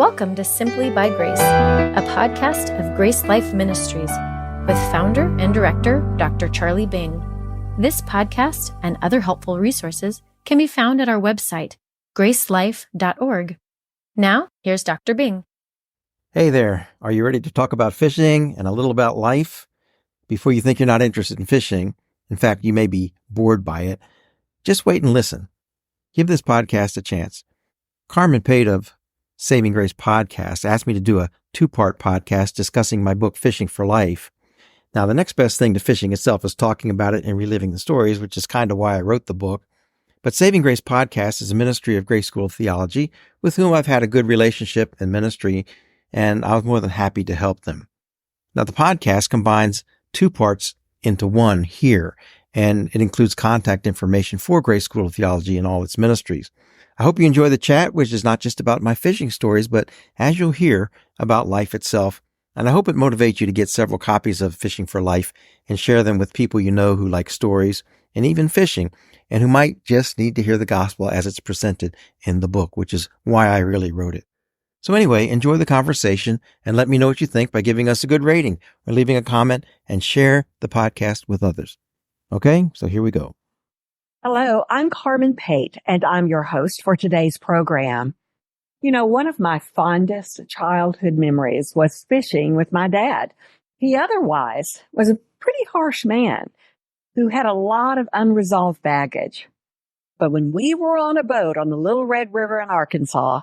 Welcome to Simply by Grace, a podcast of Grace Life Ministries with founder and director Dr. Charlie Bing. This podcast and other helpful resources can be found at our website, gracelife.org. Now, here's Dr. Bing. Hey there. Are you ready to talk about fishing and a little about life? Before you think you're not interested in fishing, in fact, you may be bored by it, just wait and listen. Give this podcast a chance. Carmen Pate of Saving Grace Podcast asked me to do a 2-part podcast discussing my book, Fishing for Life. Now, the next best thing to fishing itself is talking about it and reliving the stories, which is kind of why I wrote the book. But Saving Grace Podcast is a ministry of Grace School of Theology with whom I've had a good relationship and ministry, and I was more than happy to help them. Now, the podcast combines 2 parts into one here, and it includes contact information for Grace School of Theology and all its ministries. I hope you enjoy the chat, which is not just about my fishing stories, but as you'll hear, about life itself. And I hope it motivates you to get several copies of Fishing for Life and share them with people you know who like stories and even fishing, and who might just need to hear the gospel as it's presented in the book, which is why I really wrote it. So anyway, enjoy the conversation and let me know what you think by giving us a good rating or leaving a comment, and share the podcast with others. Okay, so here we go. Hello, I'm Carmen Pate, and I'm your host for today's program. You know, one of my fondest childhood memories was fishing with my dad. He otherwise was a pretty harsh man who had a lot of unresolved baggage. But when we were on a boat on the Little Red River in Arkansas,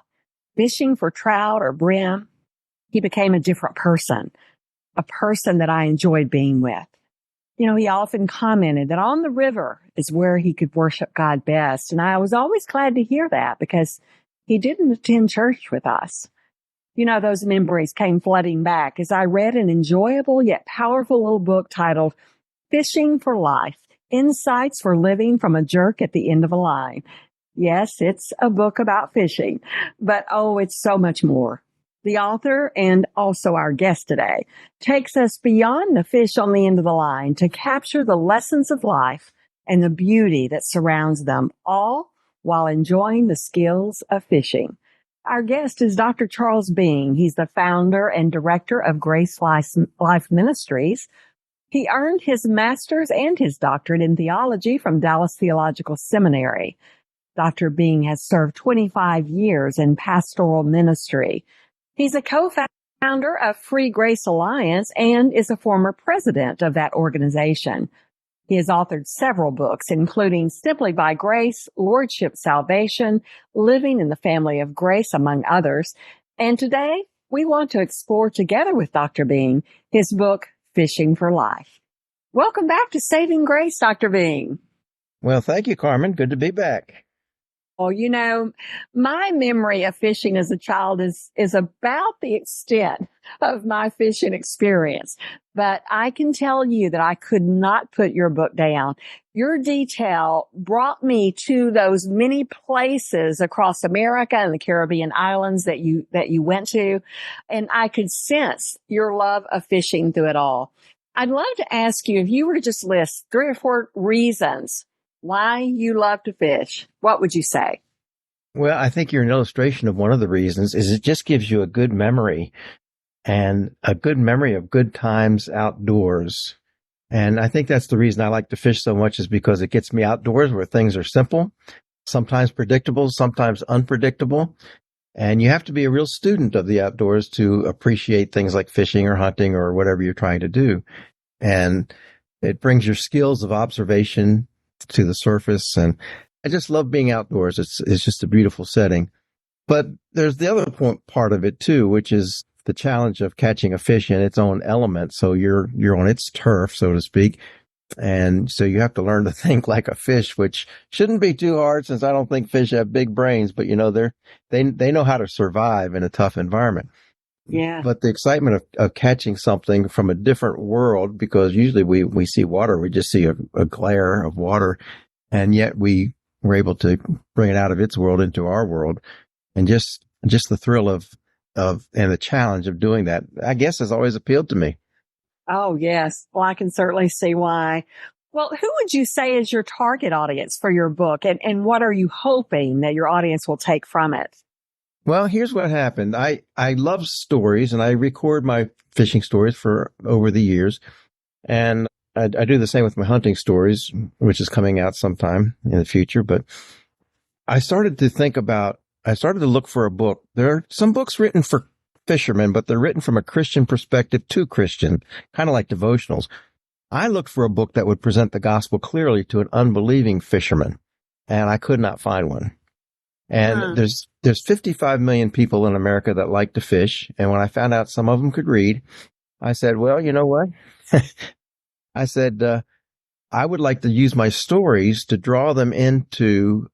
fishing for trout or brim, he became a different person, a person that I enjoyed being with. You know, he often commented that on the river is where he could worship God best. And I was always glad to hear that because he didn't attend church with us. You know, those memories came flooding back as I read an enjoyable yet powerful little book titled Fishing for Life, Insights for Living from a Jerk at the End of a Line. Yes, it's a book about fishing, but oh, it's so much more. The author, and also our guest today, takes us beyond the fish on the end of the line to capture the lessons of life and the beauty that surrounds them, all while enjoying the skills of fishing. Our guest is Dr. Charles Bing. He's the founder and director of Grace Life Ministries. He earned his master's and his doctorate in theology from Dallas Theological Seminary. Dr. Bing has served 25 years in pastoral ministry. He's a co-founder of Free Grace Alliance and is a former president of that organization. He has authored several books, including Simply by Grace, Lordship Salvation, Living in the Family of Grace, among others. And today, we want to explore together with Dr. Bing his book, Fishing for Life. Welcome back to Saving Grace, Dr. Bing. Well, thank you, Carmen. Good to be back. Well, you know, my memory of fishing as a child is about the extent of my fishing experience. But I can tell you that I could not put your book down. Your detail brought me to those many places across America and the Caribbean islands that you went to. And I could sense your love of fishing through it all. I'd love to ask you if you were to just list 3 or 4 reasons why you love to fish, what would you say? Well, I think you're an illustration of one of the reasons is it just gives you a good memory, and a good memory of good times outdoors. And I think that's the reason I like to fish so much, is because it gets me outdoors where things are simple, sometimes predictable, sometimes unpredictable. And you have to be a real student of the outdoors to appreciate things like fishing or hunting or whatever you're trying to do. And it brings your skills of observation to the surface. And I just love being outdoors. It's just a beautiful setting. But there's the other part of it too, which is the challenge of catching a fish in its own element. So you're on its turf, so to speak. And so you have to learn to think like a fish, which shouldn't be too hard since I don't think fish have big brains, but you know, they know how to survive in a tough environment. Yeah. But the excitement of catching something from a different world, because usually we see water, we just see a glare of water, and yet we were able to bring it out of its world into our world. And just the thrill of and the challenge of doing that, I guess, has always appealed to me. Oh, yes. Well, I can certainly see why. Well, who would you say is your target audience for your book, and what are you hoping that your audience will take from it? Well, here's what happened. I love stories and I record my fishing stories for over the years. And I do the same with my hunting stories, which is coming out sometime in the future. But I started to look for a book. There are some books written for fishermen, but they're written from a Christian perspective to Christian, kind of like devotionals. I looked for a book that would present the gospel clearly to an unbelieving fisherman, and I could not find one. And there's 55 million people in America that like to fish. And when I found out some of them could read, I said, well, you know what? I said, I would like to use my stories to draw them into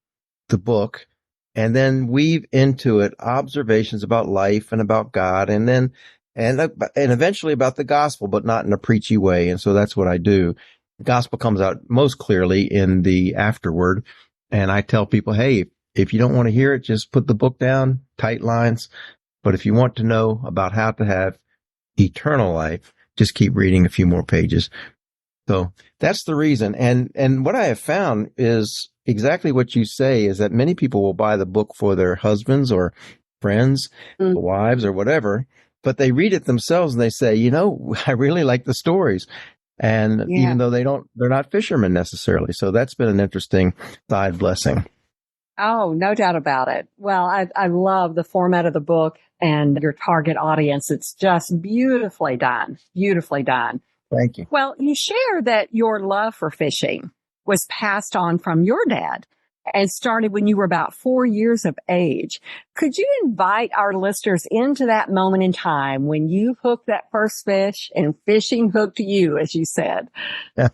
the book and then weave into it observations about life and about God and eventually about the gospel, but not in a preachy way. And so that's what I do. The gospel comes out most clearly in the afterword. And I tell people, hey, if you don't want to hear it, just put the book down, tight lines. But if you want to know about how to have eternal life, just keep reading a few more pages. So that's the reason. And what I have found is exactly what you say, is that many people will buy the book for their husbands or friends, wives or whatever, but they read it themselves and they say, you know, I really like the stories. And even though they're not fishermen necessarily. So that's been an interesting side blessing. Oh, no doubt about it. Well, I love the format of the book and your target audience. It's just beautifully done. Beautifully done. Thank you. Well, you share that your love for fishing was passed on from your dad and started when you were about 4 years of age. Could you invite our listeners into that moment in time when you hooked that first fish and fishing hooked you, as you said? Yeah.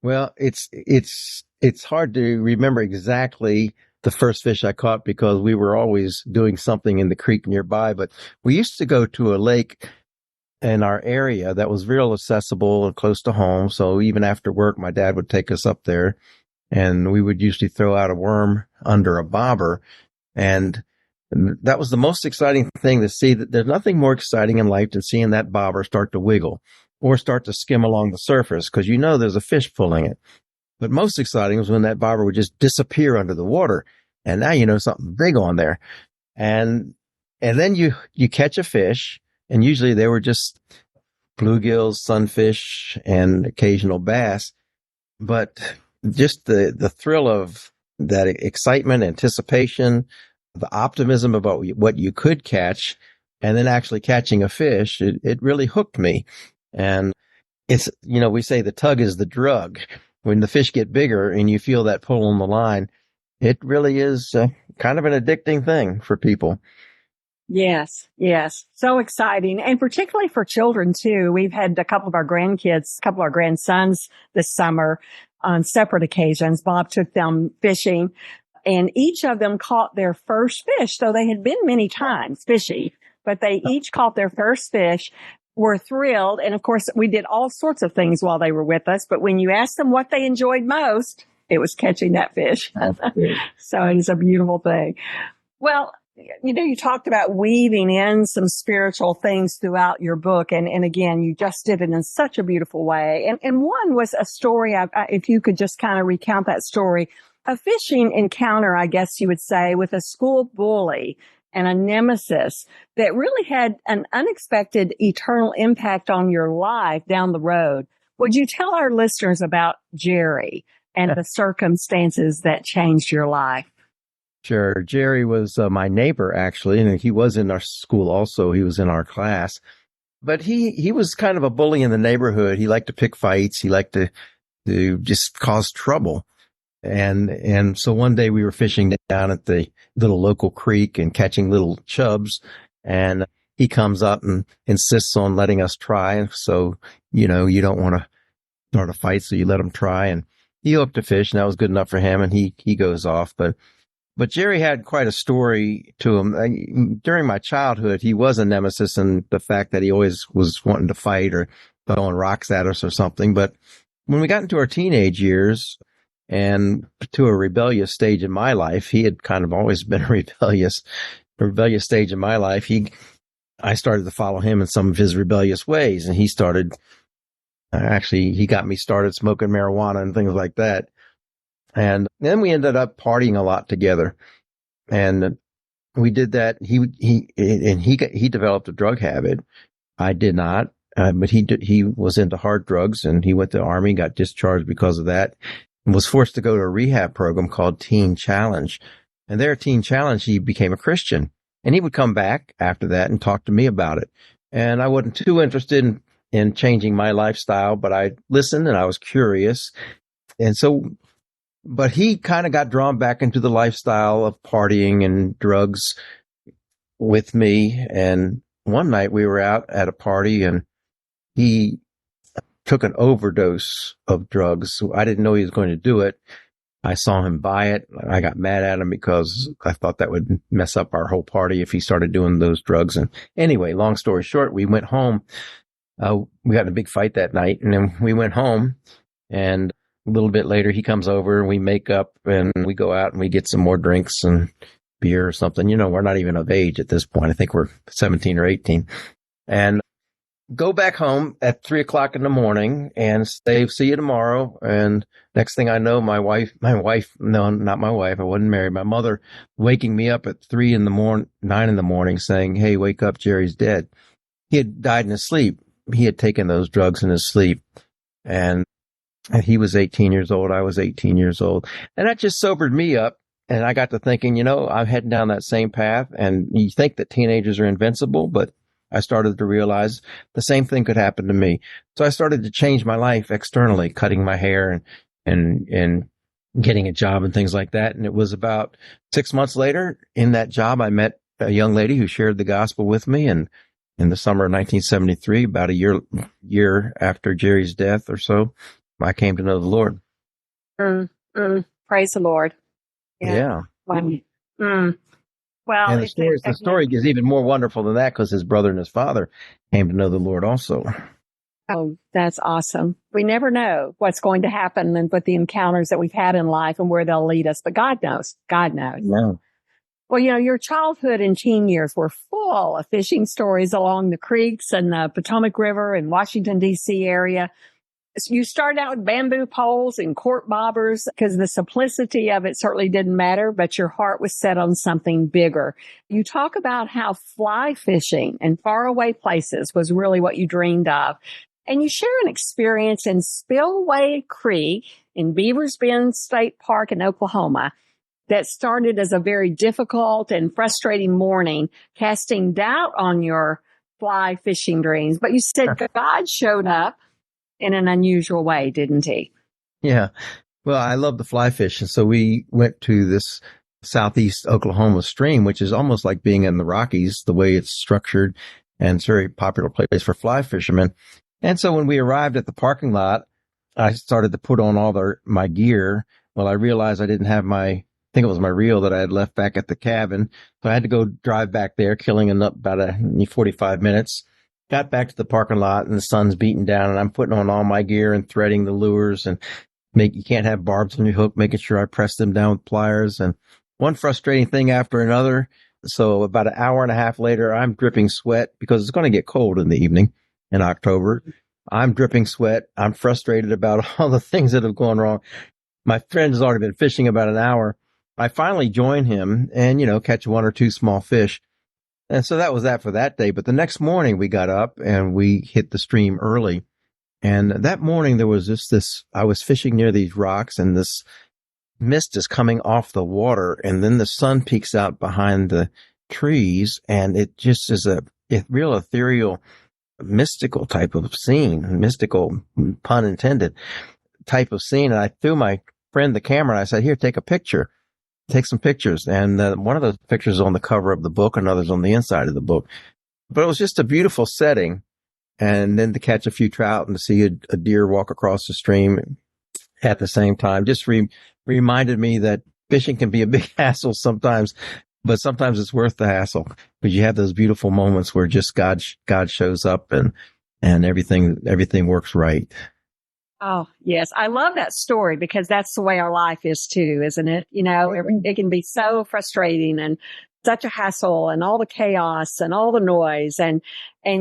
Well, it's hard to remember exactly the first fish I caught because we were always doing something in the creek nearby, but we used to go to a lake in our area that was real accessible and close to home. So even after work, my dad would take us up there and we would usually throw out a worm under a bobber. And that was the most exciting thing to see. That there's nothing more exciting in life than seeing that bobber start to wiggle or start to skim along the surface because you know there's a fish pulling it. But most exciting was when that bobber would just disappear under the water. And now you know something big on there. And then you catch a fish, and usually they were just bluegills, sunfish, and occasional bass. But just the thrill of that excitement, anticipation, the optimism about what you could catch, and then actually catching a fish, it really hooked me. And it's, you know, we say the tug is the drug. When the fish get bigger and you feel that pull on the line, it really is kind of an addicting thing for people. Yes, yes. So exciting. And particularly for children too. We've had a couple of our grandkids, a couple of our grandsons this summer on separate occasions. Bob took them fishing and each of them caught their first fish. So they had been many times fishing, but they each caught their first fish, were thrilled. And of course, we did all sorts of things while they were with us. But when you asked them what they enjoyed most, it was catching that fish. So it is a beautiful thing. Well, you know, you talked about weaving in some spiritual things throughout your book. And again, you just did it in such a beautiful way. And one was a story, if you could just kind of recount that story, a fishing encounter, I guess you would say, with a school bully and a nemesis that really had an unexpected eternal impact on your life down the road. Would you tell our listeners about Jerry and the circumstances that changed your life? Sure. Jerry was my neighbor, actually, and he was in our school also. He was in our class. But he was kind of a bully in the neighborhood. He liked to pick fights. He liked to just cause trouble. And so one day we were fishing down at the little local creek and catching little chubs. And he comes up and insists on letting us try. So, you know, you don't want to start a fight, so you let him try. And he hooked a fish, and that was good enough for him. And he goes off. But Jerry had quite a story to him. During my childhood, he was a nemesis in the fact that he always was wanting to fight or throwing rocks at us or something. But when we got into our teenage years and to a rebellious stage in my life, he had kind of always been a rebellious stage in my life. I started to follow him in some of his rebellious ways, and he got me started smoking marijuana and things like that. And then we ended up partying a lot together. And we did that. He developed a drug habit. I did not. But he was into hard drugs, and he went to the Army, got discharged because of that, and was forced to go to a rehab program called Teen Challenge. And there at Teen Challenge, he became a Christian, and he would come back after that and talk to me about it. And I wasn't too interested in changing my lifestyle, but I listened and I was curious. And so, but he kind of got drawn back into the lifestyle of partying and drugs with me. And one night we were out at a party, and he took an overdose of drugs. I didn't know he was going to do it. I saw him buy it. I got mad at him because I thought that would mess up our whole party if he started doing those drugs. And anyway, long story short, we went home. We got in a big fight that night, and then we went home, and a little bit later he comes over and we make up and we go out and we get some more drinks and beer or something. You know, we're not even of age at this point. I think we're 17 or 18, and go back home at 3:00 in the morning and say, see you tomorrow. And next thing I know, no, not my wife. I wasn't married. My mother waking me up at 9 in the morning saying, hey, wake up. Jerry's dead. He had died in his sleep. He had taken those drugs in his sleep. And he was 18 years old. I was 18 years old. And that just sobered me up. And I got to thinking, I'm heading down that same path. And you think that teenagers are invincible, but I started to realize the same thing could happen to me. So I started to change my life externally, cutting my hair and getting a job and things like that. And it was about 6 months later in that job, I met a young lady who shared the gospel with me. And in the summer of 1973, about a year after Jerry's death or so, I came to know the Lord. Praise the Lord. Yeah. Well, and the story is even more wonderful than that because his brother and his father came to know the Lord also. Oh, that's awesome. We never know what's going to happen and with the encounters that we've had in life and where they'll lead us, but God knows. God knows. Yeah. Well, your childhood and teen years were full of fishing stories along the creeks and the Potomac River in Washington, D.C. area. You started out with bamboo poles and cork bobbers because the simplicity of it certainly didn't matter, but your heart was set on something bigger. You talk about how fly fishing in faraway places was really what you dreamed of. And you share an experience in Spillway Creek in Beavers Bend State Park in Oklahoma that started as a very difficult and frustrating morning, casting doubt on your fly fishing dreams. But you said God showed up in an unusual way, didn't he? Yeah. Well, I love the fly fish. And so we went to this southeast Oklahoma stream, which is almost like being in the Rockies, the way it's structured. And it's a very popular place for fly fishermen. And so when we arrived at the parking lot, I started to put on all my gear. Well, I realized I didn't have I think it was my reel that I had left back at the cabin. So I had to go drive back there, killing about 45 minutes. Got back to the parking lot and the sun's beating down and I'm putting on all my gear and threading the lures and you can't have barbs on your hook, making sure I press them down with pliers and one frustrating thing after another. So about an hour and a half later, I'm dripping sweat because it's going to get cold in the evening in October. I'm dripping sweat. I'm frustrated about all the things that have gone wrong. My friend has already been fishing about an hour. I finally join him and, catch one or two small fish. And so that was that for that day. But the next morning we got up and we hit the stream early. And that morning there was I was fishing near these rocks and this mist is coming off the water. And then the sun peeks out behind the trees. And it just is a real ethereal, mystical type of scene, mystical, pun intended, type of scene. And I threw my friend the camera and I said, here, take a picture. Take some pictures. And one of those pictures is on the cover of the book, another's on the inside of the book. But it was just a beautiful setting. And then to catch a few trout and to see a deer walk across the stream at the same time just reminded me that fishing can be a big hassle sometimes, but sometimes it's worth the hassle because you have those beautiful moments where just God shows up and everything works right. Oh, yes. I love that story because that's the way our life is too, isn't it? It can be so frustrating and such a hassle and all the chaos and all the noise. And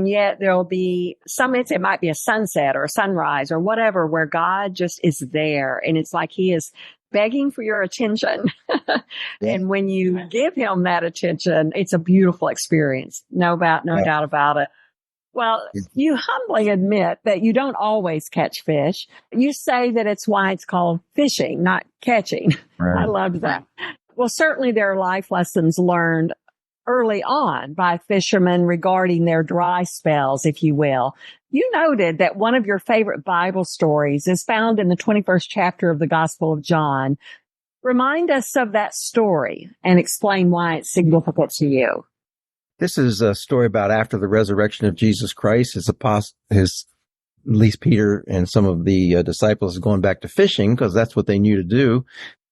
yet there'll be it might be a sunset or a sunrise or whatever where God just is there. And it's like he is begging for your attention. Yeah. And when you give him that attention, it's a beautiful experience. No doubt about it. Well, you humbly admit that you don't always catch fish. You say that it's why it's called fishing, not catching. Right. I loved that. Well, certainly there are life lessons learned early on by fishermen regarding their dry spells, if you will. You noted that one of your favorite Bible stories is found in the 21st chapter of the Gospel of John. Remind us of that story and explain why it's significant to you. This is a story about after the resurrection of Jesus Christ. At least Peter and some of the disciples going back to fishing because that's what they knew to do.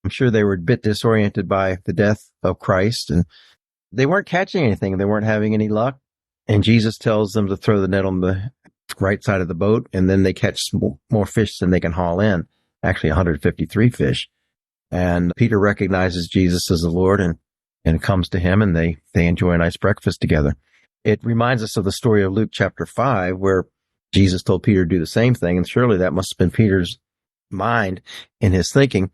I'm sure they were a bit disoriented by the death of Christ, and they weren't catching anything. They weren't having any luck. And Jesus tells them to throw the net on the right side of the boat, and then they catch more fish than they can haul in, actually 153 fish. And Peter recognizes Jesus as the Lord and comes to him, and they enjoy a nice breakfast together. It reminds us of the story of Luke chapter 5, where Jesus told Peter to do the same thing, and surely that must have been Peter's mind in his thinking.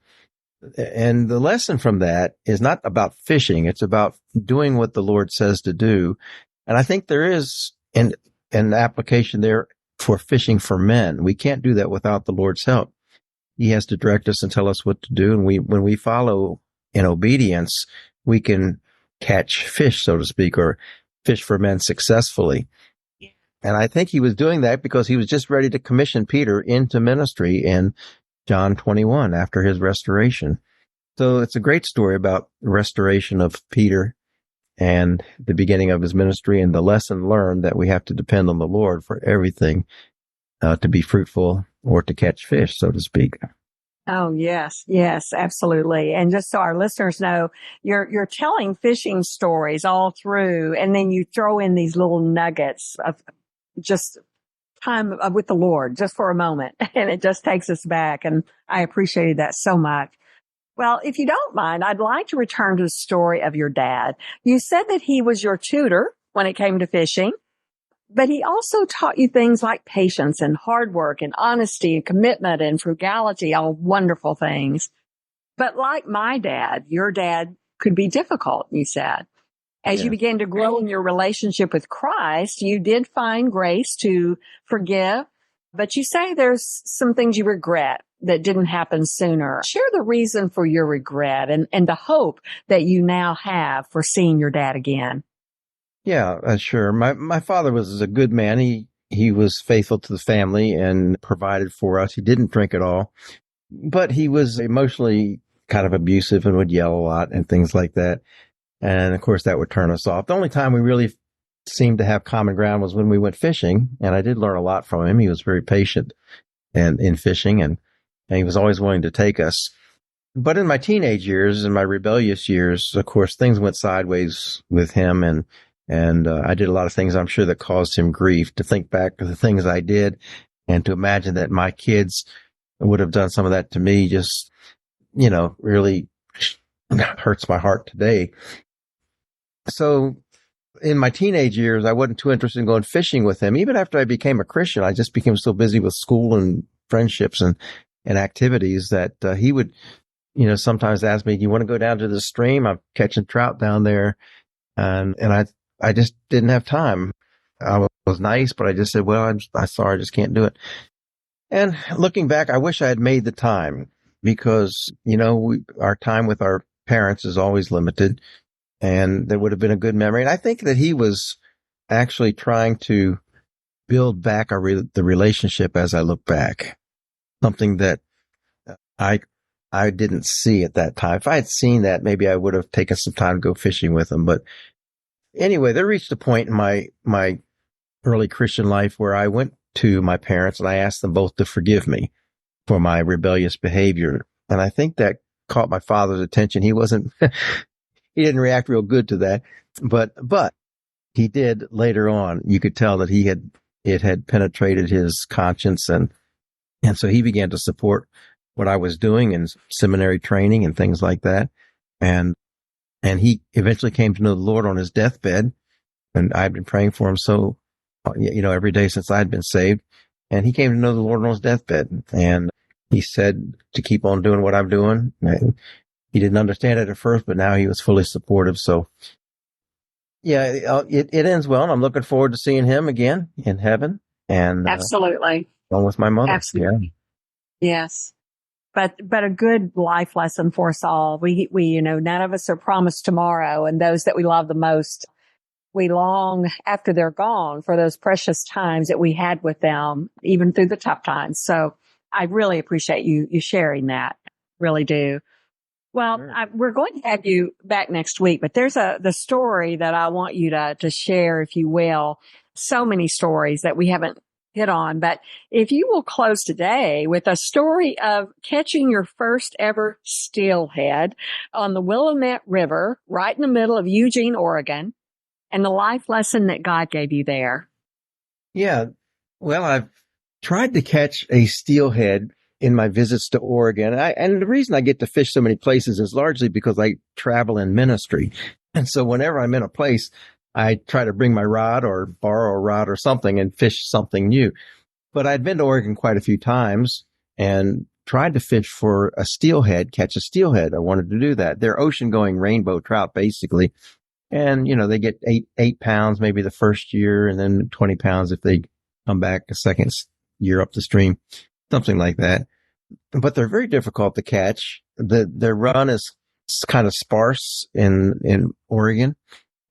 And the lesson from that is not about fishing. It's about doing what the Lord says to do. And I think there is an application there for fishing for men. We can't do that without the Lord's help. He has to direct us and tell us what to do. And when we follow in obedience, we can catch fish, so to speak, or fish for men successfully. And I think he was doing that because he was just ready to commission Peter into ministry in John 21 after his restoration. So it's a great story about restoration of Peter and the beginning of his ministry and the lesson learned that we have to depend on the Lord for everything to be fruitful or to catch fish, so to speak. Oh, yes, absolutely. And just so our listeners know, you're telling fishing stories all through, and then you throw in these little nuggets of just time with the Lord just for a moment, and it just takes us back. And I appreciated that so much. Well, if you don't mind, I'd like to return to the story of your dad. You said that he was your tutor when it came to fishing, but he also taught you things like patience and hard work and honesty and commitment and frugality, all wonderful things. But like my dad, your dad could be difficult, you said. As you began to grow in your relationship with Christ, you did find grace to forgive, but you say there's some things you regret that didn't happen sooner. Share the reason for your regret and the hope that you now have for seeing your dad again. Yeah, sure. My father was a good man. He was faithful to the family and provided for us. He didn't drink at all, but he was emotionally kind of abusive and would yell a lot and things like that. And of course that would turn us off. The only time we really seemed to have common ground was when we went fishing. And I did learn a lot from him. He was very patient and in fishing and he was always willing to take us. But in my teenage years and my rebellious years, of course, things went sideways with him and I did a lot of things I'm sure that caused him grief. To think back to the things I did and to imagine that my kids would have done some of that to me just, really hurts my heart today. So in my teenage years, I wasn't too interested in going fishing with him. Even after I became a Christian, I just became so busy with school and friendships and activities that he would, sometimes ask me, do you want to go down to the stream? I'm catching trout down there. And I just didn't have time. I was nice, but I just said, well, I'm sorry, I just can't do it. And looking back, I wish I had made the time because, our time with our parents is always limited and there would have been a good memory. And I think that he was actually trying to build back the relationship as I look back, something that I didn't see at that time. If I had seen that, maybe I would have taken some time to go fishing with him. But anyway, there reached a point in my early Christian life where I went to my parents and I asked them both to forgive me for my rebellious behavior. And I think that caught my father's attention. He didn't react real good to that, but he did later on. You could tell that it had penetrated his conscience. And so he began to support what I was doing in seminary training and things like that. And he eventually came to know the Lord on his deathbed. And I'd been praying for him every day since I'd been saved. And he came to know the Lord on his deathbed. And, he said to keep on doing what I'm doing. And he didn't understand it at first, but now he was fully supportive. So yeah, it ends well. And I'm looking forward to seeing him again in heaven and Absolutely. along with my mother. Absolutely. Yes. But a good life lesson for us all. We, none of us are promised tomorrow, and those that we love the most, we long after they're gone for those precious times that we had with them, even through the tough times. So I really appreciate you sharing that. Really do. Well, Sure. we're going to have you back next week, but there's the story that I want you to share, if you will. So many stories that we haven't hit on, but if you will close today with a story of catching your first ever steelhead on the Willamette River, right in the middle of Eugene, Oregon, and the life lesson that God gave you there. Yeah. Well, I've tried to catch a steelhead in my visits to Oregon. And the reason I get to fish so many places is largely because I travel in ministry. And so whenever I'm in a place, I try to bring my rod or borrow a rod or something and fish something new. But I'd been to Oregon quite a few times and tried to fish for a steelhead, catch a steelhead. I wanted to do that. They're ocean going rainbow trout, basically. And, they get 8 pounds maybe the first year and then 20 pounds if they come back a second year up the stream, something like that. But they're very difficult to catch. Their run is kind of sparse in Oregon,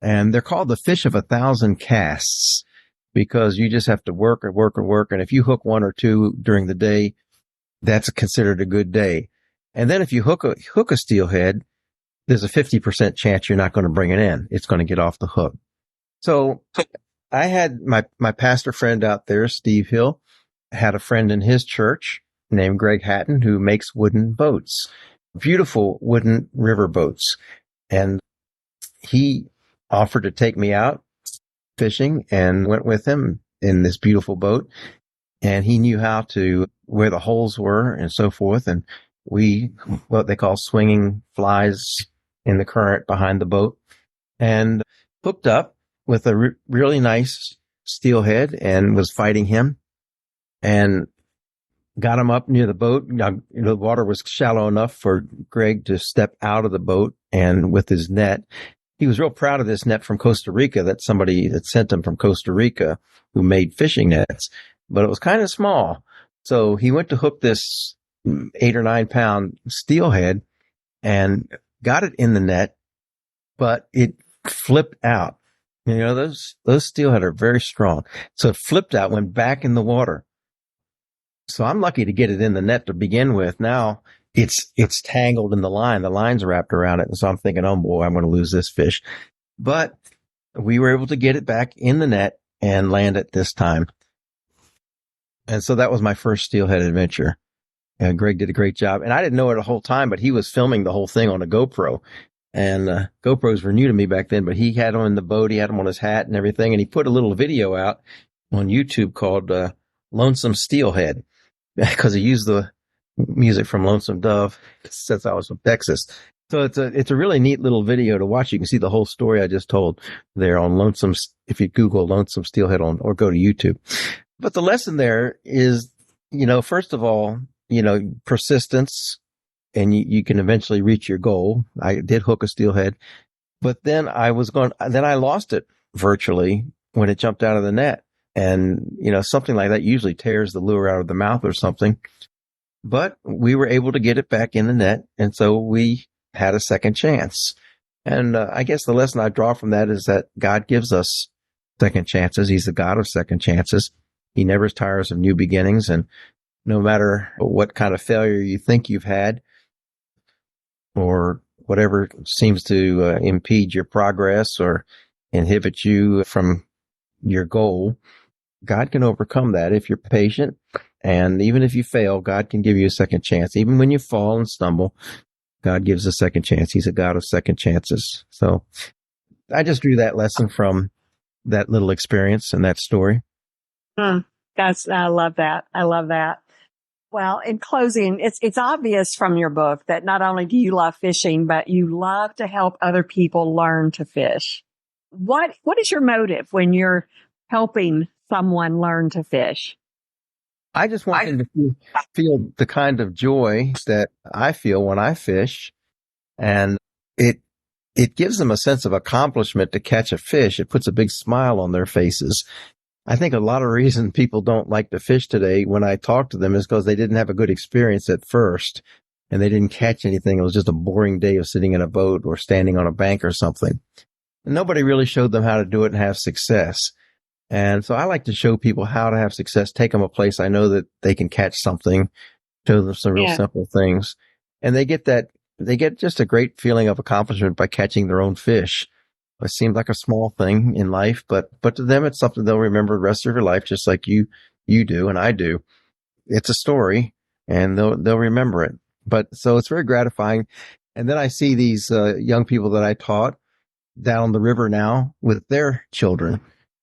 and they're called the fish of 1,000 casts because you just have to work and work and work. And if you hook one or two during the day, that's considered a good day. And then if you hook a steelhead, there's a 50% chance you're not going to bring it in. It's going to get off the hook. So I had my pastor friend out there, Steve Hill, had a friend in his church named Greg Hatton who makes wooden boats, beautiful wooden river boats. And he offered to take me out fishing and went with him in this beautiful boat. And he knew where the holes were and so forth. And what they call swinging flies in the current behind the boat, and hooked up with a really nice steelhead and was fighting him and got him up near the boat. Now, the water was shallow enough for Greg to step out of the boat, and with his net, he was real proud of this net from Costa Rica that somebody had sent him from Costa Rica who made fishing nets, but it was kind of small. So he went to hook this 8 or 9 pound steelhead and got it in the net, but it flipped out. Those steelhead are very strong. So it flipped out, went back in the water. So I'm lucky to get it in the net to begin with. Now it's tangled in the line. The line's wrapped around it. And so I'm thinking, oh boy, I'm going to lose this fish. But we were able to get it back in the net and land it this time. And so that was my first steelhead adventure. And Greg did a great job. And I didn't know it the whole time, but he was filming the whole thing on a GoPro. And GoPros were new to me back then, but he had them in the boat. He had them on his hat and everything. And he put a little video out on YouTube called Lonesome Steelhead because he used the music from Lonesome Dove since I was from Texas. So it's a really neat little video to watch. You can see the whole story I just told there on Lonesome, if you Google Lonesome Steelhead or go to YouTube. But the lesson there is, first of all, persistence, and you can eventually reach your goal. I did hook a steelhead, but then I lost it virtually when it jumped out of the net. And, something like that usually tears the lure out of the mouth or something, but we were able to get it back in the net. And so we had a second chance. And I guess the lesson I draw from that is that God gives us second chances. He's the God of second chances. He never tires of new beginnings. And no matter what kind of failure you think you've had or whatever seems to impede your progress or inhibit you from your goal, God can overcome that if you're patient. And even if you fail, God can give you a second chance. Even when you fall and stumble, God gives a second chance. He's a God of second chances. So I just drew that lesson from that little experience and that story. I love that. I love that. Well, in closing, it's obvious from your book that not only do you love fishing, but you love to help other people learn to fish. What is your motive when you're helping someone learn to fish? I just want them to feel the kind of joy that I feel when I fish. And it, it gives them a sense of accomplishment to catch a fish. It puts a big smile on their faces. I think a lot of reason people don't like to fish today when I talk to them is because they didn't have a good experience at first and they didn't catch anything. It was just a boring day of sitting in a boat or standing on a bank or something. And nobody really showed them how to do it and have success. And so I like to show people how to have success, take them a place I know that they can catch something, show them some real simple things. And they get just a great feeling of accomplishment by catching their own fish. It seems like a small thing in life, but to them, it's something they'll remember the rest of their life, just like you do and I do. It's a story and they'll remember it. But so it's very gratifying. And then I see these young people that I taught down the river now with their children.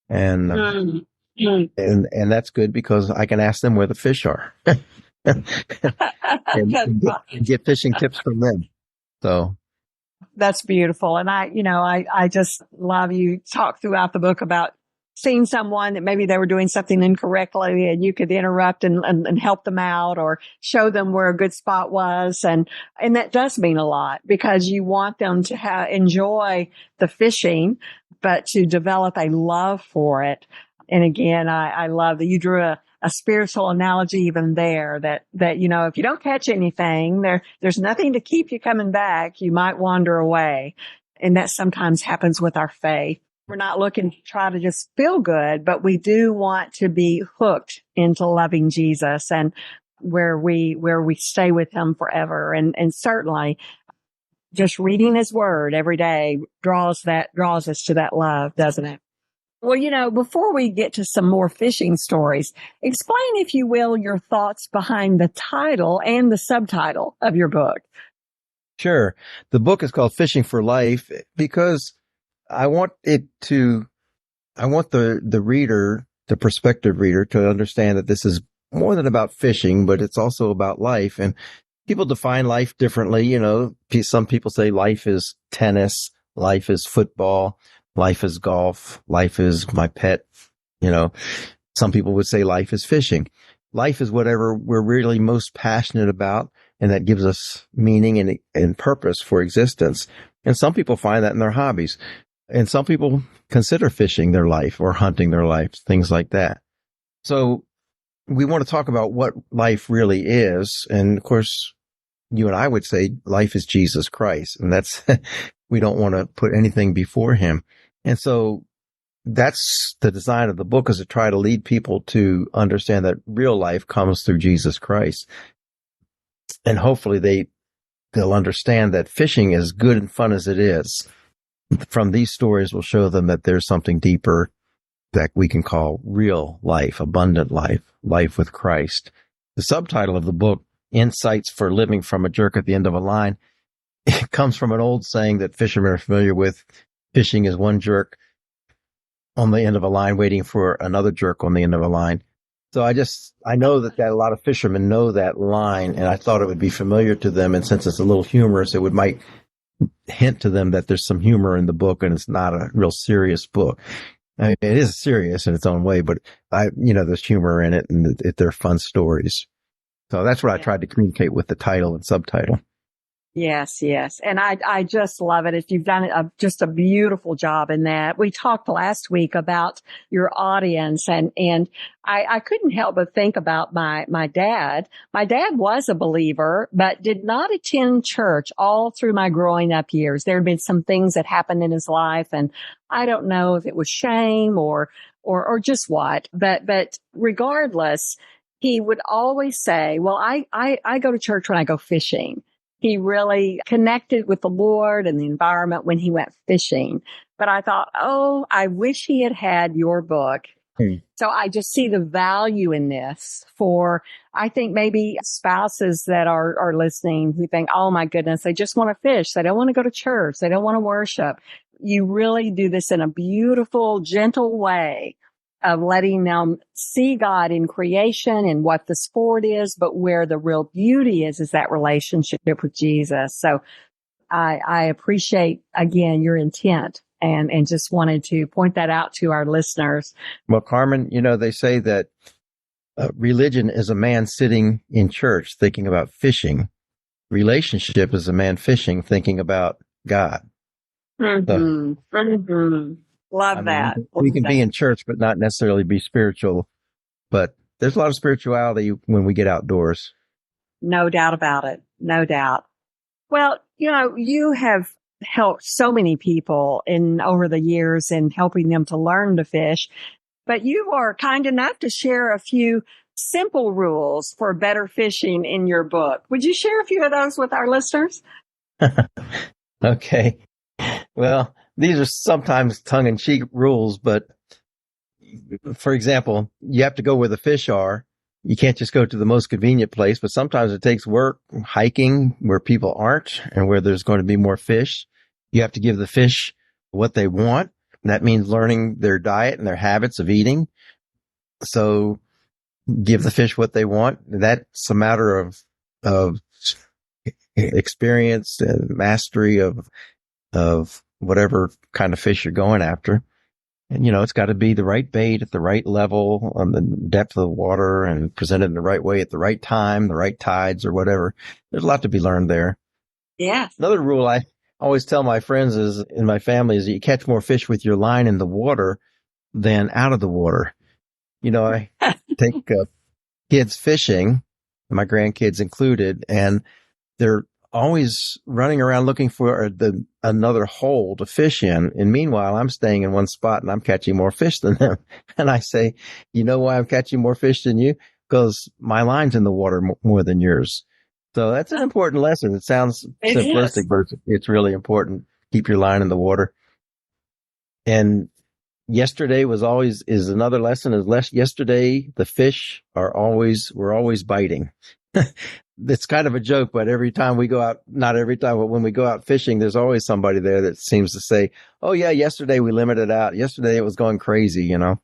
And and that's good because I can ask them where the fish are and get fishing tips from them. So that's beautiful. And I just love you talk throughout the book about seeing someone that maybe they were doing something incorrectly and you could interrupt and help them out or show them where a good spot was. And that does mean a lot because you want them to enjoy the fishing, but to develop a love for it. And again, I love that you drew a spiritual analogy even there that, if you don't catch anything, there's nothing to keep you coming back. You might wander away. And that sometimes happens with our faith. We're not looking to try to just feel good, but we do want to be hooked into loving Jesus and where we stay with him forever. And certainly just reading his word every day draws us to that love, doesn't it? Well, before we get to some more fishing stories, explain, if you will, your thoughts behind the title and the subtitle of your book. Sure. The book is called Fishing for Life because I want the reader, the prospective reader, to understand that this is more than about fishing, but it's also about life. And people define life differently. Some people say life is tennis, life is football, life is golf, life is my pet. Some people would say life is fishing. Life is whatever we're really most passionate about, and that gives us meaning and purpose for existence. And some people find that in their hobbies. And some people consider fishing their life or hunting their life, things like that. So we want to talk about what life really is. And of course, you and I would say life is Jesus Christ. And that's, we don't want to put anything before him. And so that's the design of the book, is to try to lead people to understand that real life comes through Jesus Christ. And hopefully they'll understand that fishing, as good and fun as it is, from these stories will show them that there's something deeper that we can call real life, abundant life, life with Christ. The subtitle of the book, Insights for Living from a Jerk at the End of a Line, it comes from an old saying that fishermen are familiar with. Fishing is one jerk on the end of a line waiting for another jerk on the end of a line. So I know that a lot of fishermen know that line, and I thought it would be familiar to them. And since it's a little humorous, it might hint to them that there's some humor in the book and it's not a real serious book. I mean, it is serious in its own way, but there's humor in it and they're fun stories. So that's what I tried to communicate with the title and subtitle. Yes, yes. And I just love it. You've done just a beautiful job in that. We talked last week about your audience and I couldn't help but think about my dad. My dad was a believer, but did not attend church all through my growing up years. There had been some things that happened in his life, and I don't know if it was shame or just what, but regardless, he would always say, well, I go to church when I go fishing. He really connected with the Lord and the environment when he went fishing. But I thought, I wish he had your book. So I just see the value in this for, I think, maybe spouses that are listening who think, oh my goodness, they just want to fish. They don't want to go to church. They don't want to worship. You really do this in a beautiful, gentle way of letting them see God in creation and what the sport is, but where the real beauty is that relationship with Jesus. So I appreciate, again, your intent and just wanted to point that out to our listeners. Well, Carmen, they say that Religion is a man sitting in church thinking about fishing. Relationship is a man fishing thinking about God. Mm-hmm. So, Mm-hmm. Love that. we can be in church, but not necessarily be spiritual. But there's a lot of spirituality when we get outdoors. No doubt about it. No doubt. Well, you have helped so many people over the years in helping them to learn to fish, but you are kind enough to share a few simple rules for better fishing in your book. Would you share a few of those with our listeners? Okay. Well, these are sometimes tongue-in-cheek rules, but for example, you have to go where the fish are. You can't just go to the most convenient place, but sometimes it takes work hiking where people aren't and where there's going to be more fish. You have to give the fish what they want. And that means learning their diet and their habits of eating. So give the fish what they want. That's a matter of experience and mastery of whatever kind of fish you're going after. And, it's got to be the right bait at the right level on the depth of the water and presented in the right way at the right time, the right tides or whatever. There's a lot to be learned there. Yeah. Another rule I always tell my friends in my family is that you catch more fish with your line in the water than out of the water. I take kids fishing, my grandkids included, and they're always running around looking for another hole to fish in. And meanwhile, I'm staying in one spot and I'm catching more fish than them. And I say, you know why I'm catching more fish than you? Because my line's in the water more than yours. So that's an important lesson. It sounds simplistic, but it's really important. Keep your line in the water. And yesterday is another lesson yesterday, the fish we're always biting. It's kind of a joke, but every time we go out, not every time, but when we go out fishing, there's always somebody there that seems to say, oh yeah, yesterday we limited out. Yesterday it was going crazy, Or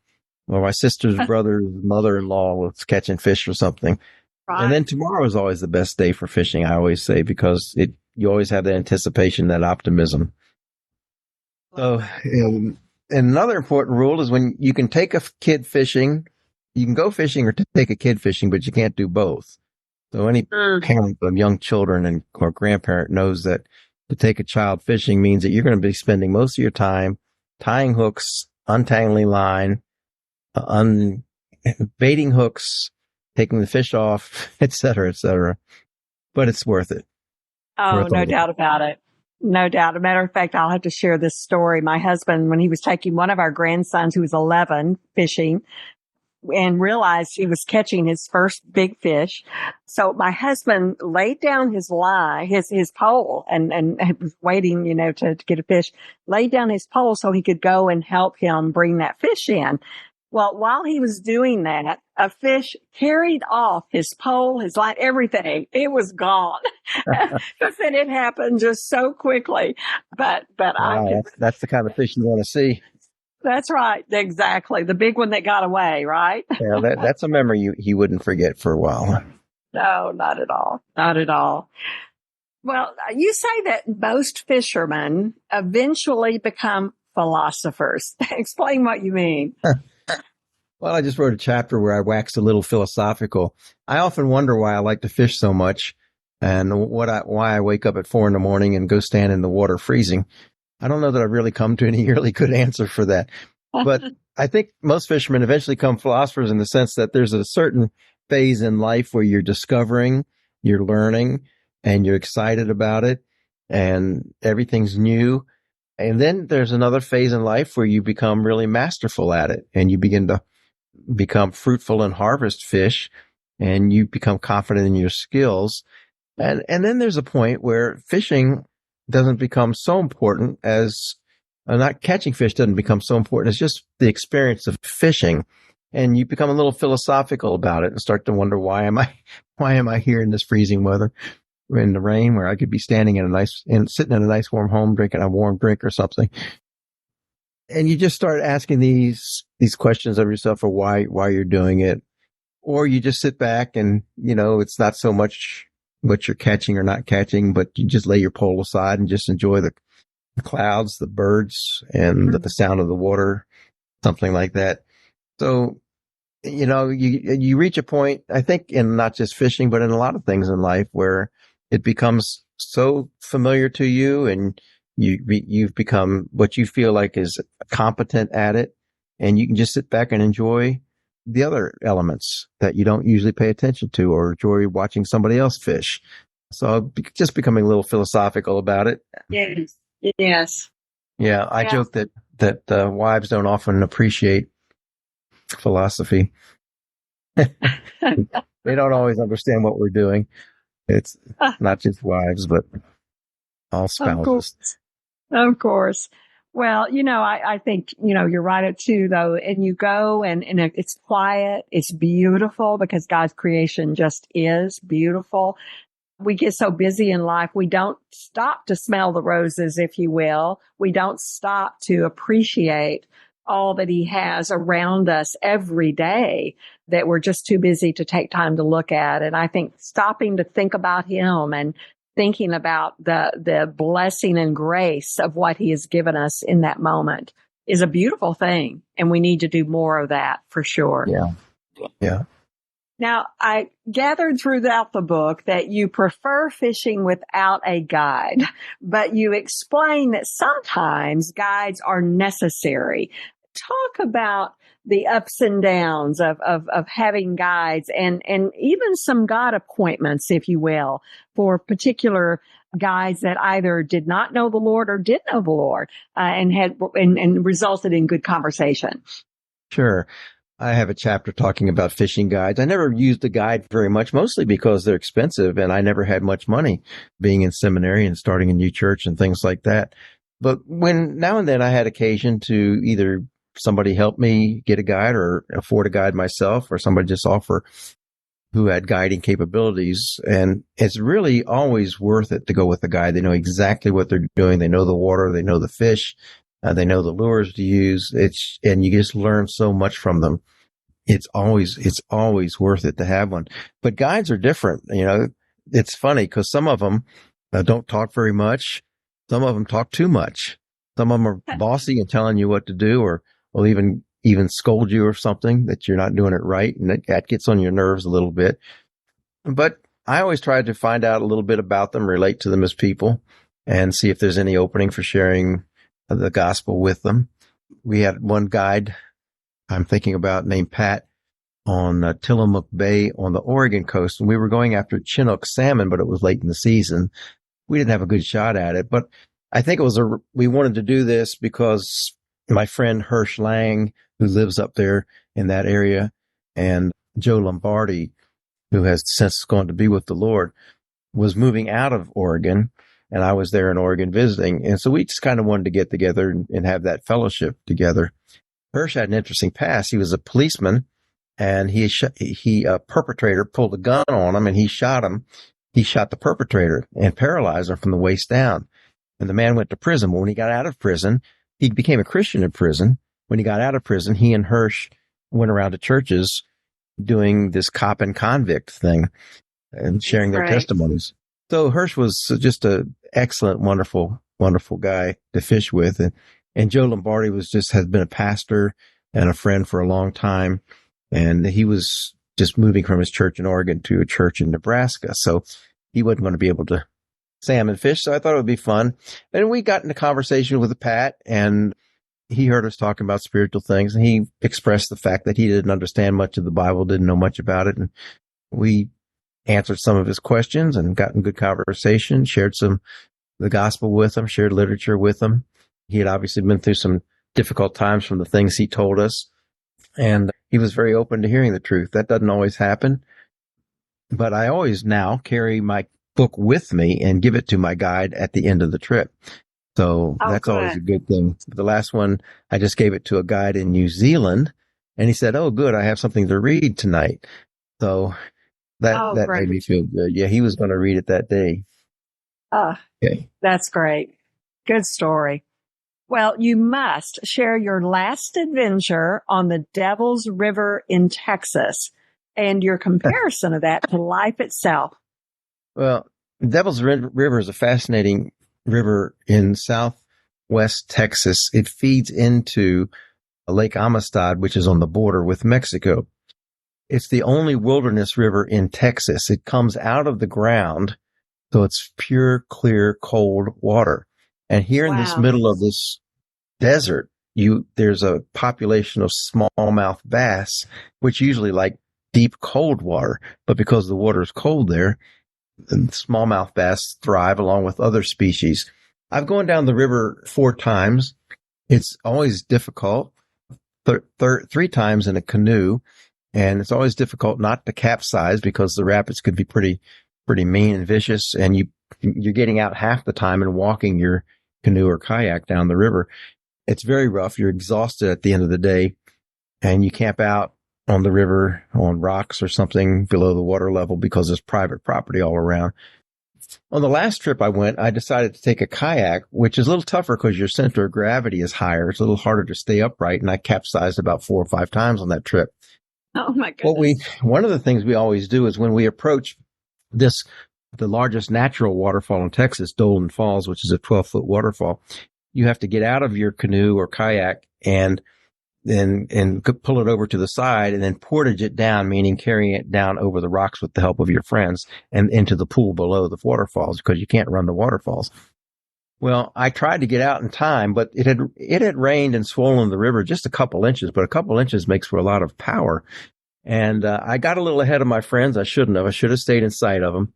my sister's brother's mother-in-law was catching fish or something. Right. And then tomorrow is always the best day for fishing, I always say, because you always have that anticipation, that optimism. So, and another important rule is when you can take a kid fishing, you can go fishing or take a kid fishing, but you can't do both. So any parent of young children or grandparent knows that to take a child fishing means that you're going to be spending most of your time tying hooks, untangling line, baiting hooks, taking the fish off, et cetera, et cetera. But it's worth it. Oh, no doubt about it. No doubt. As a matter of fact, I'll have to share this story. My husband, when he was taking one of our grandsons who was 11 fishing, and realized he was catching his first big fish. So my husband laid down his line, his pole and was waiting, to get a fish, laid down his pole so he could go and help him bring that fish in. Well, while he was doing that, a fish carried off his pole, his line, everything. It was gone. Because then it happened just so quickly. But wow, that's the kind of fish you want to see. That's right. Exactly. The big one that got away, right? Yeah, that's a memory he wouldn't forget for a while. No, not at all. Not at all. Well, you say that most fishermen eventually become philosophers. Explain what you mean. Well, I just wrote a chapter where I waxed a little philosophical. I often wonder why I like to fish so much and why I wake up at 4 a.m. and go stand in the water freezing. I don't know that I've really come to any really good answer for that. But I think most fishermen eventually become philosophers in the sense that there's a certain phase in life where you're discovering, you're learning, and you're excited about it, and everything's new. And then there's another phase in life where you become really masterful at it, and you begin to become fruitful and harvest fish, and you become confident in your skills. And then there's a point where fishing doesn't become so important as not catching fish doesn't become so important. It's just the experience of fishing. And you become a little philosophical about it and start to wonder, why am I here in this freezing weather in the rain where I could be standing sitting in a nice warm home drinking a warm drink or something. And you just start asking these questions of yourself for why you're doing it. Or you just sit back and, it's not so much what you're catching or not catching, but you just lay your pole aside and just enjoy the clouds, the birds, and the sound of the water, something like that. So you reach a point, I think, in not just fishing, but in a lot of things in life where it becomes so familiar to you, and you've become what you feel like is competent at it, and you can just sit back and enjoy the other elements that you don't usually pay attention to, or enjoy watching somebody else fish. So just becoming a little philosophical about it. Yes. Yes. Yeah, I joke that wives don't often appreciate philosophy. They don't always understand what we're doing. It's not just wives, but all spouses. Of course. Of course. Well, I think, you're right too, though. And you go and it's quiet. It's beautiful because God's creation just is beautiful. We get so busy in life. We don't stop to smell the roses, if you will. We don't stop to appreciate all that he has around us every day that we're just too busy to take time to look at. And I think stopping to think about him and thinking about the blessing and grace of what he has given us in that moment is a beautiful thing. And we need to do more of that for sure. Yeah. Yeah. Now, I gathered throughout the book that you prefer fishing without a guide, but you explain that sometimes guides are necessary. Talk about the ups and downs of having guides and even some God appointments, if you will, for particular guides that either did not know the Lord or did know the Lord, and resulted in good conversation. Sure. I have a chapter talking about fishing guides. I never used a guide very much, mostly because they're expensive and I never had much money being in seminary and starting a new church and things like that. But when now and then I had occasion to either somebody help me get a guide or afford a guide myself, or somebody just offer who had guiding capabilities. And it's really always worth it to go with a guide. They know exactly what they're doing. They know the water. They know the fish. They know the lures to use. And you just learn so much from them. It's always worth it to have one. But guides are different. It's funny because some of them don't talk very much. Some of them talk too much. Some of them are bossy and telling you what to do, or will even scold you or something that you're not doing it right. And that gets on your nerves a little bit. But I always try to find out a little bit about them, relate to them as people, and see if there's any opening for sharing the gospel with them. We had one guide I'm thinking about named Pate on Tillamook Bay on the Oregon coast. And we were going after Chinook salmon, but it was late in the season. We didn't have a good shot at it, but I think we wanted to do this because my friend Hirsch Lang, who lives up there in that area, and Joe Lombardi, who has since gone to be with the Lord, was moving out of Oregon. And I was there in Oregon visiting. And so we just kind of wanted to get together and have that fellowship together. Hirsch had an interesting past. He was a policeman, and a perpetrator pulled a gun on him and he shot him. He shot the perpetrator and paralyzed him from the waist down. And the man went to prison. But when he got out of prison, he became a Christian in prison. When he got out of prison, he and Hirsch went around to churches doing this cop and convict thing and sharing their testimonies. So Hirsch was just an excellent, wonderful, wonderful guy to fish with. And Joe Lombardi has been a pastor and a friend for a long time. And he was just moving from his church in Oregon to a church in Nebraska. So he wasn't going to be able to salmon fish. So I thought it would be fun. And we got into conversation with Pat, and he heard us talking about spiritual things. And he expressed the fact that he didn't understand much of the Bible, didn't know much about it. And we answered some of his questions and got in good conversation, shared the gospel with him, shared literature with him. He had obviously been through some difficult times from the things he told us, and he was very open to hearing the truth. That doesn't always happen, but I always now carry my book with me and give it to my guide at the end of the trip. So that's always a good thing. The last one, I just gave it to a guide in New Zealand, and he said, "Oh, good, I have something to read tonight." So that made me feel good. Yeah, he was going to read it that day. Okay. That's great. Good story. Well, you must share your last adventure on the Devil's River in Texas and your comparison of that to life itself. Well, Devil's River is a fascinating river in southwest Texas. It feeds into Lake Amistad, which is on the border with Mexico. It's the only wilderness river in Texas. It comes out of the ground, so it's pure, clear, cold water. And here in this Wow. middle of this desert, there's a population of smallmouth bass, which usually like deep, cold water. But because the water is cold there, smallmouth bass thrive along with other species. I've gone down the river 4 times. It's always difficult. 3 times in a canoe, and it's always difficult not to capsize because the rapids could be pretty mean and vicious, and you're getting out half the time and walking your canoe or kayak down the river. It's very rough. You're exhausted at the end of the day, and you camp out on the river on rocks or something below the water level because there's private property all around. On the last trip I went, I decided to take a kayak, which is a little tougher because your center of gravity is higher. It's a little harder to stay upright, and I capsized about 4 or 5 times on that trip. Oh my goodness. One of the things we always do is when we approach the largest natural waterfall in Texas, Dolan Falls, which is a 12-foot waterfall, you have to get out of your canoe or kayak and pull it over to the side and then portage it down, meaning carrying it down over the rocks with the help of your friends and into the pool below the waterfalls because you can't run the waterfalls. Well, I tried to get out in time, but it had rained and swollen the river just a couple inches, but a couple inches makes for a lot of power. And I got a little ahead of my friends. I shouldn't have. I should have stayed in sight of them.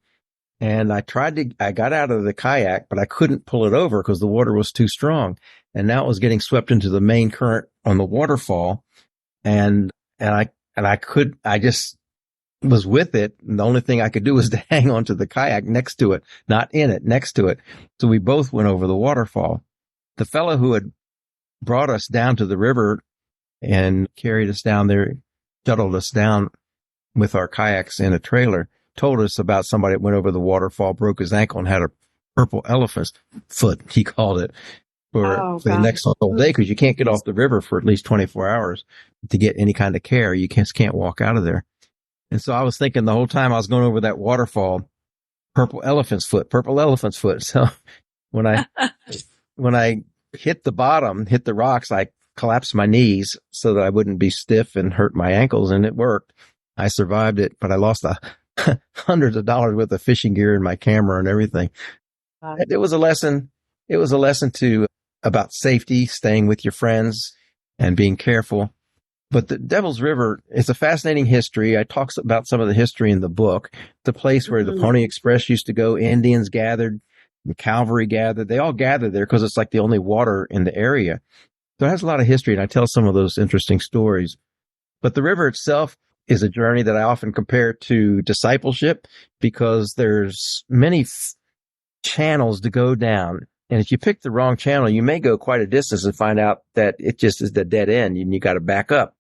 And I got out of the kayak, but I couldn't pull it over because the water was too strong. And now it was getting swept into the main current on the waterfall. And I just was with it. And the only thing I could do was to hang onto the kayak next to it, not in it, next to it. So we both went over the waterfall. The fellow who had brought us down to the river and carried us down there, shuttled us down with our kayaks in a trailer, told us about somebody that went over the waterfall, broke his ankle, and had a purple elephant's foot, he called it, for the next whole day, because you can't get off the river for at least 24 hours to get any kind of care. You can't walk out of there. And so I was thinking the whole time I was going over that waterfall, purple elephant's foot. So when I hit the bottom, hit the rocks, I collapsed my knees so that I wouldn't be stiff and hurt my ankles, and it worked. I survived it, but I lost hundreds of dollars worth of fishing gear and my camera and everything. It was a lesson. It was a lesson about safety, staying with your friends, and being careful. But the Devil's River is a fascinating history. I talk about some of the history in the book. It's a place where the Pony Express used to go. Indians gathered, the cavalry gathered. They all gathered there because it's like the only water in the area. So it has a lot of history, and I tell some of those interesting stories. But the river itself is a journey that I often compare to discipleship because there's many channels to go down. And if you pick the wrong channel, you may go quite a distance and find out that it just is the dead end and you got to back up.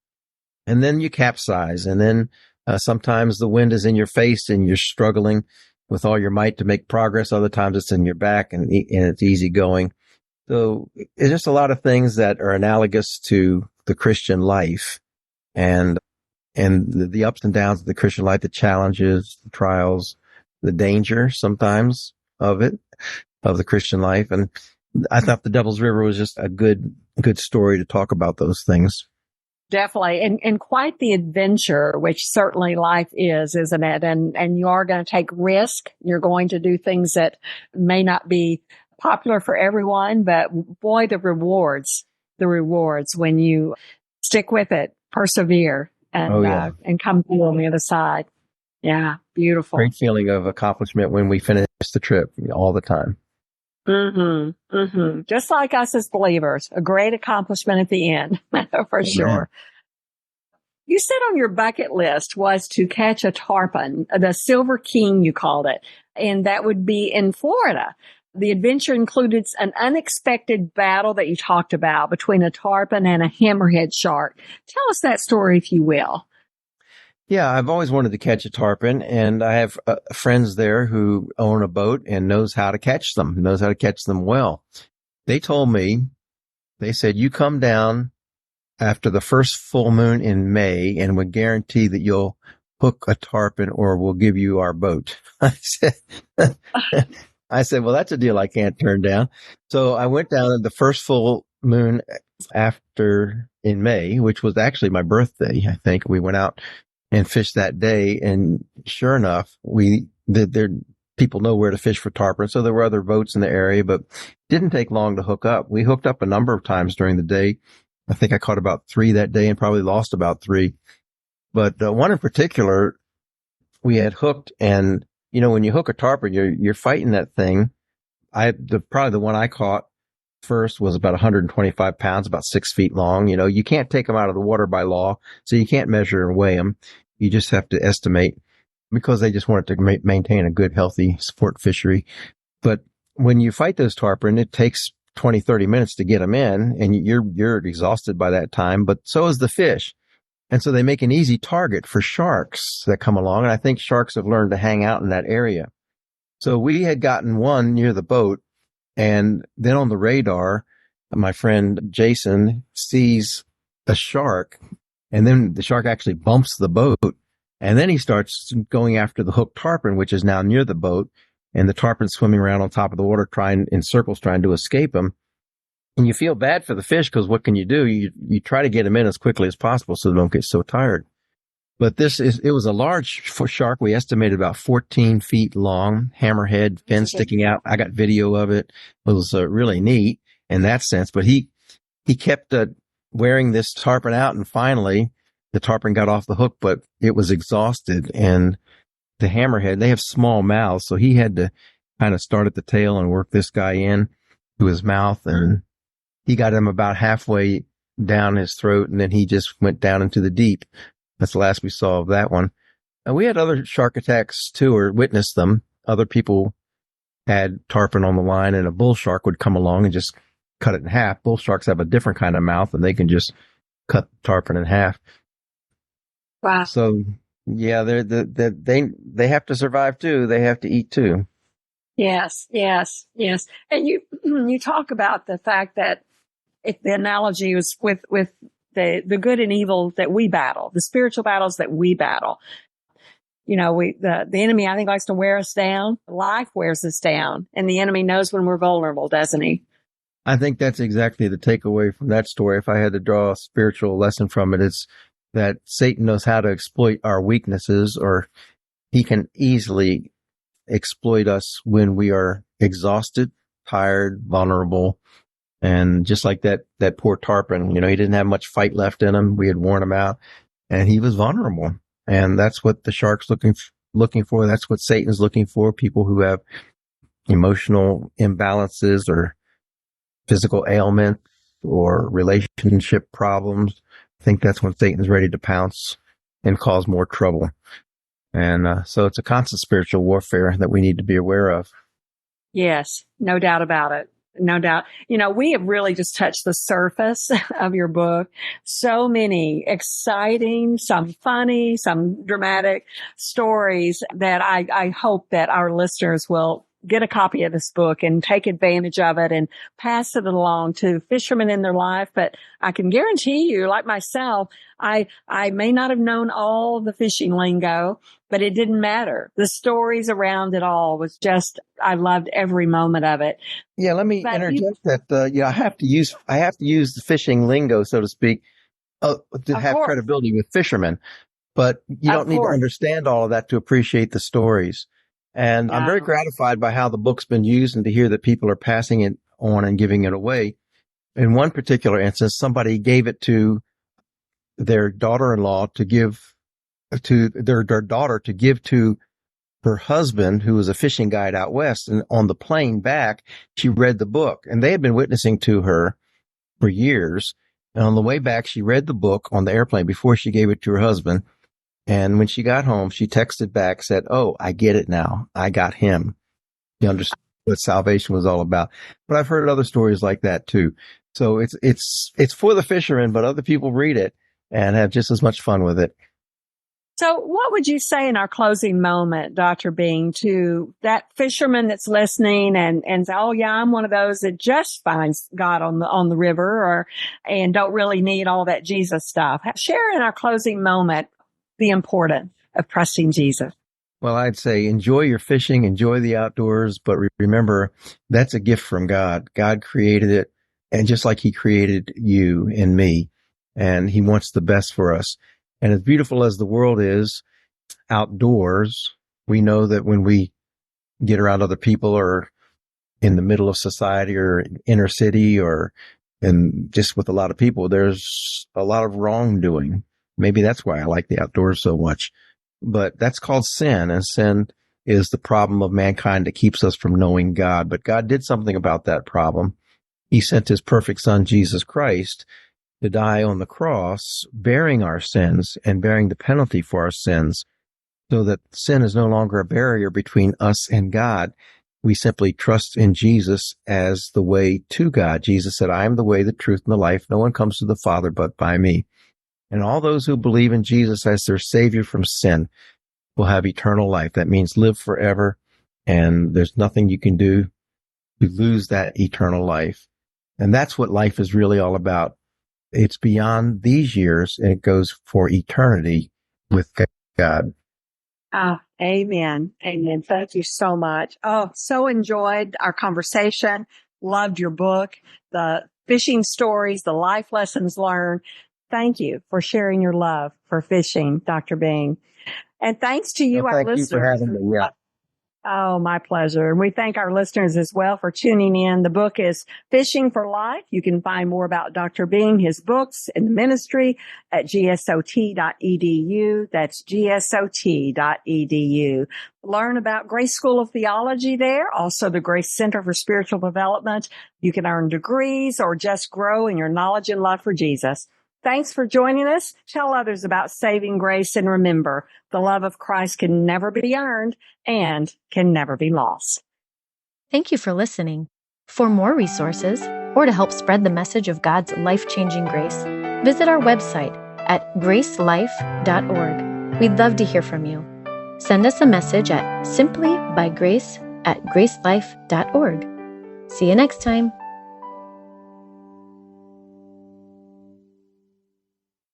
And then you capsize. And then sometimes the wind is in your face and you're struggling with all your might to make progress. Other times it's in your back and it's easy going. So it's just a lot of things that are analogous to the Christian life and the ups and downs of the Christian life, the challenges, the trials, the danger sometimes of the Christian life. And I thought the Devil's River was just a good story to talk about those things. Definitely. And quite the adventure, which certainly life is, isn't it? And you are going to take risk. You're going to do things that may not be popular for everyone, but boy, the rewards when you stick with it, persevere, and come through on the other side. Yeah. Beautiful. Great feeling of accomplishment when we finish the trip all the time. Just like us as believers, a great accomplishment at the end, for sure. You said on your bucket list was to catch a tarpon, the Silver King, you called it, and that would be in Florida. The adventure included an unexpected battle that you talked about between a tarpon and a hammerhead shark. Tell us that story, if you will. Yeah, I've always wanted to catch a tarpon, and I have friends there who own a boat and knows how to catch them well. They told me, they said, you come down after the first full moon in May and we guarantee that you'll hook a tarpon or we'll give you our boat. I said, well, that's a deal I can't turn down. So I went down at the first full moon in May, which was actually my birthday. I think we went out and fished that day. And sure enough, people know where to fish for tarpon. So there were other boats in the area, but it didn't take long to hook up. We hooked up a number of times during the day. I think I caught about 3 that day and probably lost about 3. But one in particular, we had hooked, and when you hook a tarpon, you're fighting that thing. Probably the one I caught first was about 125 pounds, about 6 feet long. You can't take them out of the water by law, so you can't measure and weigh them. You just have to estimate, because they just want it to maintain a good, healthy sport fishery. But when you fight those tarpon, it takes 20, 30 minutes to get them in, and you're exhausted by that time, but so is the fish. And so they make an easy target for sharks that come along. And I think sharks have learned to hang out in that area. So we had gotten one near the boat, and then on the radar, my friend Jason sees a shark, and then the shark actually bumps the boat. And then he starts going after the hooked tarpon, which is now near the boat. And the tarpon's swimming around on top of the water, trying to escape him. And you feel bad for the fish, because what can you do? You try to get them in as quickly as possible so they don't get so tired. But it was a large shark. We estimated about 14 feet long, hammerhead, fin sticking out. I got video of it. It was really neat in that sense. But he kept wearing this tarpon out, and finally the tarpon got off the hook, but it was exhausted. And the hammerhead, they have small mouths, so he had to kind of start at the tail and work this guy in to his mouth, and he got him about halfway down his throat, and then he just went down into the deep. That's the last we saw of that one. And we had other shark attacks too, or witnessed them. Other people had tarpon on the line, and a bull shark would come along and just cut it in half. Bull sharks have a different kind of mouth, and they can just cut tarpon in half. Wow. So yeah, they have to survive too. They have to eat too. Yes. And you talk about the fact that the analogy was with the good and evil that we battle, the spiritual battles that we battle. The enemy, I think, likes to wear us down. Life wears us down, and the enemy knows when we're vulnerable, doesn't he? I think that's exactly the takeaway from that story. If I had to draw a spiritual lesson from it, it's that Satan knows how to exploit our weaknesses, or he can easily exploit us when we are exhausted, tired, vulnerable. And just like that poor tarpon, he didn't have much fight left in him. We had worn him out, and he was vulnerable. And that's what the shark's looking for. That's what Satan's looking for. People who have emotional imbalances or physical ailments or relationship problems. I think that's when Satan's ready to pounce and cause more trouble. And so it's a constant spiritual warfare that we need to be aware of. Yes, no doubt about it. No doubt. We have really just touched the surface of your book. So many exciting, some funny, some dramatic stories that I hope that our listeners will get a copy of this book and take advantage of it and pass it along to fishermen in their life. But I can guarantee you, like myself, I may not have known all the fishing lingo, but it didn't matter. The stories around it all was just, I loved every moment of it. Yeah, let me interject that. I have to use the fishing lingo, so to speak, to have credibility with fishermen. But you don't need to understand all of that to appreciate the stories. And I'm very gratified by how the book's been used, and to hear that people are passing it on and giving it away. In one particular instance, somebody gave it to their daughter-in-law to give to their daughter to give to her husband, who was a fishing guide out west. And on the plane back, she read the book, and they had been witnessing to her for years. And on the way back, she read the book on the airplane before she gave it to her husband. And when she got home, she texted back, said, "Oh, I get it now. I got him." He understood what salvation was all about. But I've heard other stories like that too. So it's for the fishermen, but other people read it and have just as much fun with it. So what would you say in our closing moment, Dr. Bing, to that fisherman that's listening and say, "Oh yeah, I'm one of those that just finds God on the river and don't really need all that Jesus stuff." Share in our closing moment the importance of trusting Jesus. Well, I'd say enjoy your fishing, enjoy the outdoors, but remember that's a gift from God. God created it, and just like he created you and me, and he wants the best for us. And as beautiful as the world is outdoors, we know that when we get around other people or in the middle of society or inner city or just with a lot of people, there's a lot of wrongdoing. Maybe that's why I like the outdoors so much, but that's called sin, and sin is the problem of mankind that keeps us from knowing God. But God did something about that problem. He sent his perfect son, Jesus Christ, to die on the cross, bearing our sins and bearing the penalty for our sins, so that sin is no longer a barrier between us and God. We simply trust in Jesus as the way to God. Jesus said, I am the way, the truth, and the life. No one comes to the Father but by me. And all those who believe in Jesus as their Savior from sin will have eternal life. That means live forever, and there's nothing you can do to lose that eternal life. And that's what life is really all about. It's beyond these years, and it goes for eternity with God. Amen. Amen. Thank you so much. Oh, so enjoyed our conversation. Loved your book, the fishing stories, the life lessons learned. Thank you for sharing your love for fishing, Dr. Bing. And thanks to you, our Thank you for listeners. having me. Yeah. Oh, my pleasure. And we thank our listeners as well for tuning in. The book is Fishing for Life. You can find more about Dr. Bing, his books, and the ministry at gsot.edu. That's gsot.edu. Learn about Grace School of Theology there, also the Grace Center for Spiritual Development. You can earn degrees or just grow in your knowledge and love for Jesus. Thanks for joining us. Tell others about saving grace, and remember, the love of Christ can never be earned and can never be lost. Thank you for listening. For more resources, or to help spread the message of God's life-changing grace, visit our website at gracelife.org. We'd love to hear from you. Send us a message at simplybygrace@gracelife.org. See you next time.